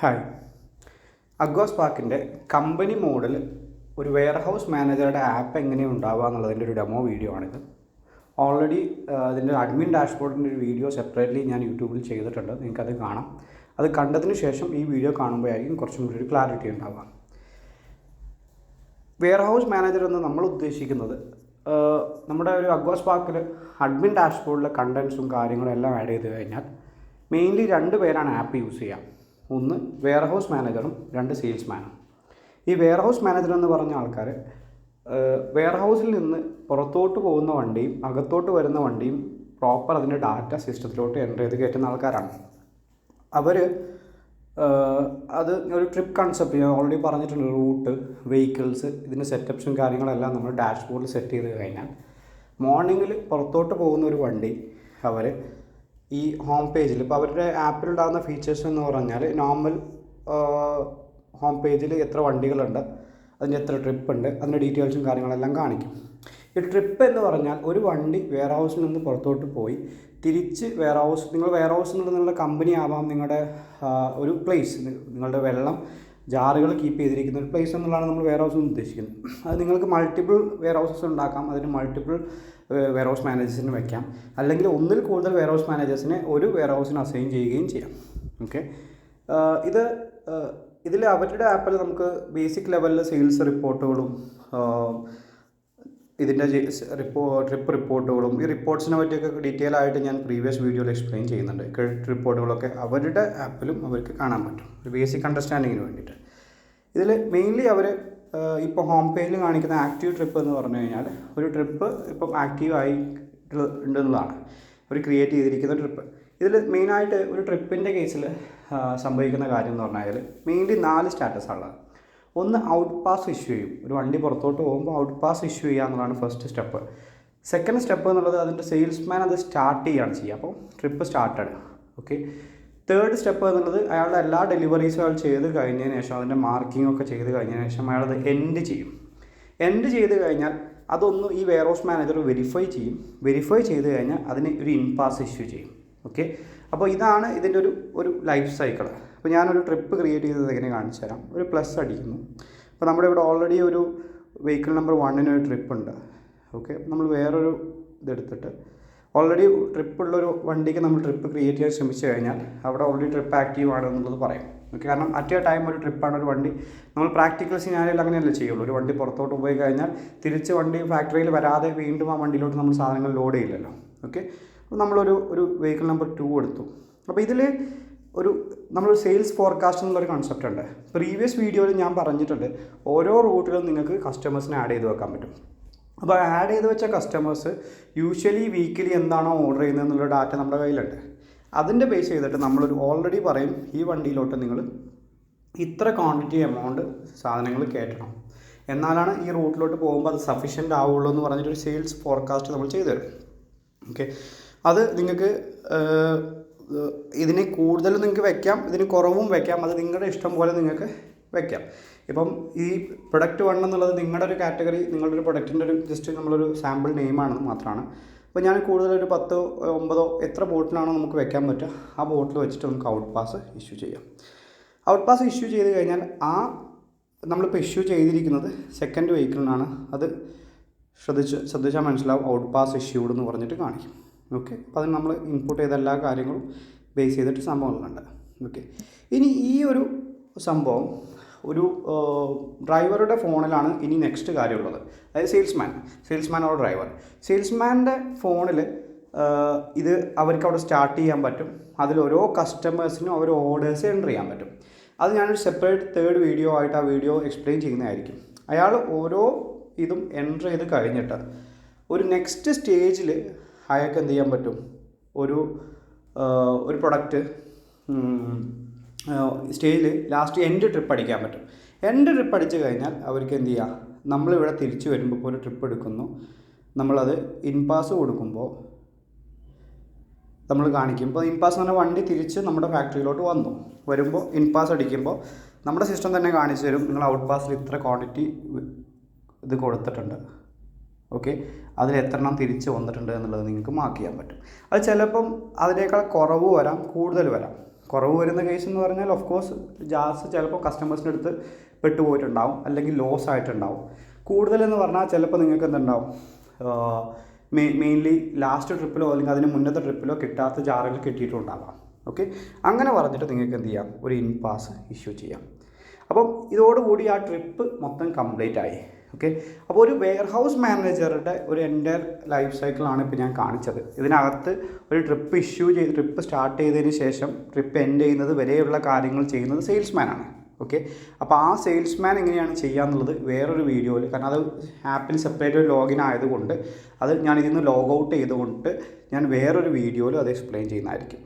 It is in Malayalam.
ഹായ്. അഗ്വാസ്പാർക്കിൻ്റെ കമ്പനി മോഡിൽ ഒരു വെയർഹൗസ് മാനേജറുടെ ആപ്പ് എങ്ങനെ ഉണ്ടാവുക എന്നുള്ളതിൻ്റെ ഒരു ഡെമോ വീഡിയോ ആണിത്. ഓൾറെഡി അതിൻ്റെ അഡ്മിൻ ഡാഷ്ബോർഡിൻ്റെ ഒരു വീഡിയോ സെപ്പറേറ്റ്ലി ഞാൻ യൂട്യൂബിൽ ചെയ്തിട്ടുണ്ട്. നിങ്ങൾക്കത് കാണാം. അത് കണ്ടതിന് ശേഷം ഈ വീഡിയോ കാണുമ്പോഴായിരിക്കും കുറച്ചും കൂടി ഒരു ക്ലാരിറ്റി ഉണ്ടാവുക. വെയർഹൗസ് മാനേജർ എന്ന് നമ്മൾ ഉദ്ദേശിക്കുന്നത് നമ്മുടെ ഒരു അഗ്വാസ്പാർക്കിൽ അഡ്മിൻ ഡാഷ്ബോർഡിലെ കണ്ടൻസും കാര്യങ്ങളും എല്ലാം ആഡ് ചെയ്ത് കഴിഞ്ഞാൽ മെയിൻലി രണ്ട് പേരാണ് ആപ്പ് യൂസ് ചെയ്യുക. ഒന്ന് വെയർഹൗസ് മാനേജറും രണ്ട് സെയിൽസ്മാനും. ഈ വെയർഹൗസ് മാനേജർ എന്ന് പറഞ്ഞ ആൾക്കാർ വെയർഹൗസിൽ നിന്ന് പുറത്തോട്ട് പോകുന്ന വണ്ടിയും അകത്തോട്ട് വരുന്ന വണ്ടിയും പ്രോപ്പർ അതിൻ്റെ ഡാറ്റ സിസ്റ്റത്തിലോട്ട് എൻ്റർ ചെയ്ത് കയറ്റുന്ന ആൾക്കാരാണ്. അവർ അത് ഒരു ട്രിപ്പ് കൺസെപ്റ്റ് ഞാൻ ഓൾറെഡി പറഞ്ഞിട്ടുണ്ട്. റൂട്ട്, വെഹിക്കിൾസ്, ഇതിൻ്റെ സെറ്റപ്സും കാര്യങ്ങളെല്ലാം നമ്മൾ ഡാഷ്ബോർഡിൽ സെറ്റ് ചെയ്ത് കഴിഞ്ഞാൽ മോർണിംഗിൽ പുറത്തോട്ട് പോകുന്ന ഒരു വണ്ടി അവർ ഈ ഹോം പേജിൽ ഇപ്പോൾ അവരുടെ ആപ്പിലുണ്ടാകുന്ന ഫീച്ചേഴ്സ് എന്ന് പറഞ്ഞാൽ നോർമൽ ഹോം പേജിൽ എത്ര വണ്ടികളുണ്ട്, അതിൻ്റെ എത്ര ട്രിപ്പ് ഉണ്ട്, അതിൻ്റെ ഡീറ്റെയിൽസും കാര്യങ്ങളെല്ലാം കാണിക്കും. ഈ ട്രിപ്പ് എന്ന് പറഞ്ഞാൽ ഒരു വണ്ടി വെയർഹൗസിൽ നിന്ന് പുറത്തോട്ട് പോയി തിരിച്ച് വെയർഹൗസ്, നിങ്ങൾ വെയർഹൗസ് എന്നുള്ളത് നിങ്ങളുടെ കമ്പനി ആവാം, നിങ്ങളുടെ ഒരു പ്ലേസ്, നിങ്ങളുടെ വെള്ളം ജാറുകൾ കീപ്പ് ചെയ്തിരിക്കുന്ന ഒരു പ്ലേസ് എന്നുള്ളതാണ് നമ്മൾ വെയർഹൗസ് എന്ന് ഉദ്ദേശിക്കുന്നത്. അത് നിങ്ങൾക്ക് മൾട്ടിപ്പിൾ വെയർഹൗസസ് ഉണ്ടാക്കാം, അതിന് മൾട്ടിപ്പിൾ വെയർഹൗസ് മാനേജേഴ്സിന് വയ്ക്കാം, അല്ലെങ്കിൽ ഒന്നിൽ കൂടുതൽ വെയർഹൗസ് മാനേജേഴ്സിനെ ഒരു വെയർഹൗസിന് അസൈൻ ചെയ്യുകയും ചെയ്യാം. ഓക്കെ, ഇതിൽ അവരുടെ ആപ്പിൽ നമുക്ക് ബേസിക് ലെവലിൽ സെയിൽസ് റിപ്പോർട്ടുകളും ഇതിൻ്റെ ട്രിപ്പ് റിപ്പോർട്ടുകളും ഈ റിപ്പോർട്ട്സിനെ പറ്റിയൊക്കെ ഡീറ്റെയിൽ ആയിട്ട് ഞാൻ പ്രീവിയസ് വീഡിയോയിൽ എക്സ്പ്ലെയിൻ ചെയ്യുന്നുണ്ട്. ക്രെഡിറ്റ് റിപ്പോർട്ടുകളൊക്കെ അവരുടെ ആപ്പിലും അവർക്ക് കാണാൻ പറ്റും, ഒരു ബേസിക് അണ്ടർസ്റ്റാൻഡിങ്ങിന് വേണ്ടിയിട്ട്. ഇതിൽ മെയിൻലി അവർ ഇപ്പോൾ ഹോം പേജിൽ കാണിക്കുന്ന ആക്റ്റീവ് ട്രിപ്പ് എന്ന് പറഞ്ഞു കഴിഞ്ഞാൽ ഒരു ട്രിപ്പ് ഇപ്പം ആക്റ്റീവ് ഉണ്ടെന്നുള്ളതാണ് അവർ ക്രിയേറ്റ് ചെയ്തിരിക്കുന്ന ട്രിപ്പ്. ഇതിൽ മെയിനായിട്ട് ഒരു ട്രിപ്പിൻ്റെ കേസിൽ സംഭവിക്കുന്ന കാര്യം എന്ന് പറഞ്ഞാൽ മെയിൻലി 4 സ്റ്റാറ്റസാണുള്ളത്. ഒന്ന്, ഔട്ട് പാസ് ഇഷ്യൂ ചെയ്യും. ഒരു വണ്ടി പുറത്തോട്ട് പോകുമ്പോൾ ഔട്ട് പാസ് ഇഷ്യൂ ചെയ്യുക എന്നുള്ളതാണ് ഫസ്റ്റ് സ്റ്റെപ്പ്. സെക്കൻഡ് സ്റ്റെപ്പ് എന്നുള്ളത് അതിൻ്റെ സെയിൽസ്മാൻ അത് സ്റ്റാർട്ട് ചെയ്യുകയാണ് ചെയ്യുക, അപ്പോൾ trip started. Okay, third step എന്നുള്ളത് അയാളുടെ എല്ലാ ഡെലിവറീസും അയാൾ ചെയ്ത് കഴിഞ്ഞതിന് ശേഷം അതിൻ്റെ മാർക്കിംഗ് ഒക്കെ ചെയ്ത് കഴിഞ്ഞതിന് ശേഷം അയാളത് എൻഡ് ചെയ്യും. എൻഡ് ചെയ്ത് കഴിഞ്ഞാൽ അതൊന്ന് ഈ വെയർഹൗസ് മാനേജർ വെരിഫൈ ചെയ്യും. വെരിഫൈ ചെയ്ത് കഴിഞ്ഞാൽ അതിന് ഒരു ഇൻപാസ് ഇഷ്യൂ ചെയ്യും. ഓക്കെ, അപ്പോൾ ഇതാണ് ഇതിൻ്റെ ഒരു ലൈഫ് സൈക്കിൾ. അപ്പോൾ ഞാനൊരു ട്രിപ്പ് ക്രിയേറ്റ് ചെയ്തത് എങ്ങനെ കാണിച്ചു തരാം. ഒരു പ്ലസ് അടിക്കുന്നു. അപ്പോൾ നമ്മുടെ ഇവിടെ ഓൾറെഡി ഒരു വെഹിക്കിൾ നമ്പർ 1 ഒരു ട്രിപ്പ് ഉണ്ട്. ഓക്കെ, നമ്മൾ വേറൊരു ഇതെടുത്തിട്ട് ഓൾറെഡി ട്രിപ്പുള്ളൊരു വണ്ടിക്ക് നമ്മൾ ട്രിപ്പ് ക്രിയേറ്റ് ചെയ്യാൻ ശ്രമിച്ചു കഴിഞ്ഞാൽ അവിടെ ഓൾറെഡി ട്രിപ്പ് ആക്റ്റീവ് ആണെന്നുള്ളത് പറയും. ഓക്കെ, കാരണം അറ്റ് എ ടൈം ഒരു ട്രിപ്പാണ് ഒരു വണ്ടി. നമ്മൾ പ്രാക്ടിക്കൽ സിനാരിയോയിൽ അങ്ങനെയല്ലേ ചെയ്യുള്ളൂ. ഒരു വണ്ടി പുറത്തോട്ട് പോയി കഴിഞ്ഞാൽ തിരിച്ച് വണ്ടി ഫാക്ടറിയിൽ വരാതെ വീണ്ടും ആ വണ്ടിയിലോട്ട് നമ്മൾ സാധനങ്ങൾ ലോഡ് ചെയ്യില്ലല്ലോ. ഓക്കെ, അപ്പോൾ നമ്മളൊരു വെഹിക്കിൾ നമ്പർ 2 എടുത്തു. അപ്പോൾ ഇതിൽ നമ്മളൊരു സെയിൽസ് ഫോർകാസ്റ്റ് എന്നുള്ളൊരു കൺസെപ്റ്റ് ഉണ്ട്. പ്രീവിയസ് വീഡിയോയിൽ ഞാൻ പറഞ്ഞിട്ടുണ്ട്, ഓരോ റൂട്ടിലും നിങ്ങൾക്ക് കസ്റ്റമേഴ്സിനെ ആഡ് ചെയ്ത് വെക്കാൻ പറ്റും. അപ്പോൾ ആഡ് ചെയ്ത് വെച്ച കസ്റ്റമേഴ്സ് യൂഷ്വലി വീക്കിലി എന്താണോ ഓർഡർ ചെയ്യുന്നത് എന്നുള്ള ഡാറ്റ നമ്മുടെ കയ്യിലുണ്ട്. അതിൻ്റെ ബേസ് ചെയ്തിട്ട് നമ്മളൊരു ഓൾറെഡി പറയും, ഈ വണ്ടിയിലോട്ട് നിങ്ങൾ ഇത്ര ക്വാണ്ടിറ്റി എമൗണ്ട് സാധനങ്ങൾ കയറ്റണം, എന്നാലാണ് ഈ റൂട്ടിലോട്ട് പോകുമ്പോൾ അത് സഫീഷ്യൻ്റ് ആവുള്ളൂ എന്ന് പറഞ്ഞിട്ടൊരു സെയിൽസ് ഫോർകാസ്റ്റ് നമ്മൾ ചെയ്തു തരും. ഓക്കെ, അത് നിങ്ങൾക്ക് ഇതിന് കൂടുതലും നിങ്ങൾക്ക് വെക്കാം, ഇതിന് കുറവും വെക്കാം. അത് നിങ്ങളുടെ ഇഷ്ടം പോലെ നിങ്ങൾക്ക് വെക്കാം. ഇപ്പം ഈ പ്രൊഡക്റ്റ് 1 എന്നുള്ളത് നിങ്ങളുടെ ഒരു കാറ്റഗറി, നിങ്ങളുടെ ഒരു പ്രൊഡക്റ്റിൻ്റെ ഒരു ജസ്റ്റ് നമ്മളൊരു സാമ്പിൾ നെയിമാണെന്ന് മാത്രമാണ്. അപ്പോൾ ഞാൻ കൂടുതലൊരു 10, 9 എത്ര ബോട്ടിലാണോ നമുക്ക് വെക്കാൻ പറ്റുക ആ ബോട്ടിൽ വെച്ചിട്ട് നമുക്ക് ഔട്ട് പാസ് ഇഷ്യൂ ചെയ്യാം. ഔട്ട് പാസ് ഇഷ്യൂ ചെയ്ത് കഴിഞ്ഞാൽ നമ്മളിപ്പോൾ ഇഷ്യൂ ചെയ്തിരിക്കുന്നത് സെക്കൻഡ് വെഹിക്കിളിനാണ്. അത് ശ്രദ്ധിച്ചാൽ മനസ്സിലാവും, ഔട്ട് പാസ് ഇഷ്യൂഡ് എന്ന് പറഞ്ഞിട്ട് കാണിക്കും. ഓക്കെ, അപ്പോൾ അതിന് നമ്മൾ ഇൻപുട്ട് ചെയ്ത എല്ലാ കാര്യങ്ങളും ബേസ് ചെയ്തിട്ട് സംഭവങ്ങളുണ്ട്. ഓക്കെ, ഇനി ഈ ഒരു സംഭവം ഒരു ഡ്രൈവറുടെ ഫോണിലാണ് ഇനി നെക്സ്റ്റ് കാര്യമുള്ളത്. അതായത് സെയിൽസ്മാൻ ഓർ ഡ്രൈവർ. സെയിൽസ്മാൻ്റെ ഫോണിൽ ഇത് അവർക്ക് അവിടെ സ്റ്റാർട്ട് ചെയ്യാൻ പറ്റും. അതിൽ ഓരോ കസ്റ്റമേഴ്സിനും അവർ ഓർഡേഴ്സ് എൻ്റർ ചെയ്യാൻ പറ്റും. അത് ഞാനൊരു സെപ്പറേറ്റ് തേർഡ് വീഡിയോ ആയിട്ട് ആ വീഡിയോ എക്സ്പ്ലെയിൻ ചെയ്യുന്നതായിരിക്കും. അയാൾ ഓരോ ഇതും എൻ്റർ ചെയ്ത് കഴിഞ്ഞിട്ട് ഒരു നെക്സ്റ്റ് സ്റ്റേജിൽ അയാൾക്ക് എന്ത് ചെയ്യാൻ പറ്റും, ഒരു പ്രൊഡക്റ്റ് സ്റ്റേജിൽ ലാസ്റ്റ് എൻഡ് ട്രിപ്പ് അടിക്കാൻ പറ്റും. എൻഡ് ട്രിപ്പ് അടിച്ച് കഴിഞ്ഞാൽ അവർക്ക് എന്ത് ചെയ്യുക, നമ്മളിവിടെ തിരിച്ച് വരുമ്പോൾ ഇപ്പോൾ ഒരു ട്രിപ്പ് എടുക്കുന്നു, നമ്മളത് ഇൻപാസ് കൊടുക്കുമ്പോൾ നമ്മൾ കാണിക്കും. ഇപ്പോൾ ഇൻപാസ് എന്ന് പറഞ്ഞാൽ വണ്ടി തിരിച്ച് നമ്മുടെ ഫാക്ടറിയിലോട്ട് വരുമ്പോൾ ഇൻപാസ് അടിക്കുമ്പോൾ നമ്മുടെ സിസ്റ്റം തന്നെ കാണിച്ചു തരും, നിങ്ങൾ ഔട്ട് പാസിൽ ഇത്ര ക്വാണ്ടിറ്റി ഇത് കൊടുത്തിട്ടുണ്ട്. ഓക്കെ, അതിൽ എത്ര എണ്ണം തിരിച്ച് വന്നിട്ടുണ്ട് എന്നുള്ളത് നിങ്ങൾക്ക് മാർക്ക് ചെയ്യാൻ പറ്റും. അത് ചിലപ്പം അതിനേക്കാൾ കുറവ് വരാം, കൂടുതൽ വരാം. കുറവ് വരുന്ന കേസ് എന്ന് പറഞ്ഞാൽ ഓഫ് കോഴ്സ് ജാസ് ചിലപ്പോൾ കസ്റ്റമേഴ്സിൻ്റെ അടുത്ത് പെട്ടുപോയിട്ടുണ്ടാവും, അല്ലെങ്കിൽ ലോസ് ആയിട്ടുണ്ടാവും. കൂടുതലെന്ന് പറഞ്ഞാൽ ചിലപ്പോൾ നിങ്ങൾക്ക് എന്തുണ്ടാവും, മെയിൻലി ലാസ്റ്റ് ട്രിപ്പിലോ അല്ലെങ്കിൽ അതിന് മുന്നത്തെ ട്രിപ്പിലോ കിട്ടാത്ത ജാറുകൾ കിട്ടിയിട്ടുണ്ടാവാം. ഓക്കെ, അങ്ങനെ പറഞ്ഞിട്ട് നിങ്ങൾക്ക് എന്ത് ചെയ്യാം, ഒരു ഇൻ പാസ് ഇഷ്യൂ ചെയ്യാം. അപ്പം ഇതോടുകൂടി ആ ട്രിപ്പ് മൊത്തം കംപ്ലീറ്റ് ആയി. ഓക്കെ, അപ്പോൾ ഒരു വെയർ ഹൗസ് മാനേജറുടെ ഒരു എൻ്റയർ ലൈഫ് സൈക്കിളാണ് ഇപ്പോൾ ഞാൻ കാണിച്ചത്. ഇതിനകത്ത് ഒരു ട്രിപ്പ് ഇഷ്യൂ ചെയ്ത് ട്രിപ്പ് സ്റ്റാർട്ട് ചെയ്തതിന് ശേഷം ട്രിപ്പ് എൻഡ് ചെയ്യുന്നത് വരെയുള്ള കാര്യങ്ങൾ ചെയ്യുന്നത് സെയിൽസ്മാനാണ്. ഓക്കെ, അപ്പോൾ ആ സെയിൽസ്മാൻ എങ്ങനെയാണ് ചെയ്യാന്നുള്ളത് വേറൊരു വീഡിയോയിൽ, കാരണം അത് ആപ്പിൽ സെപ്പറേറ്റ് ഒരു ലോഗിൻ ആയതുകൊണ്ട് അത് ഞാൻ ഇതിൽ നിന്ന് ലോഗ് ഔട്ട് ചെയ്തുകൊണ്ട് ഞാൻ വേറൊരു വീഡിയോയിൽ അത് എക്സ്പ്ലെയിൻ ചെയ്യുന്നതായിരിക്കും.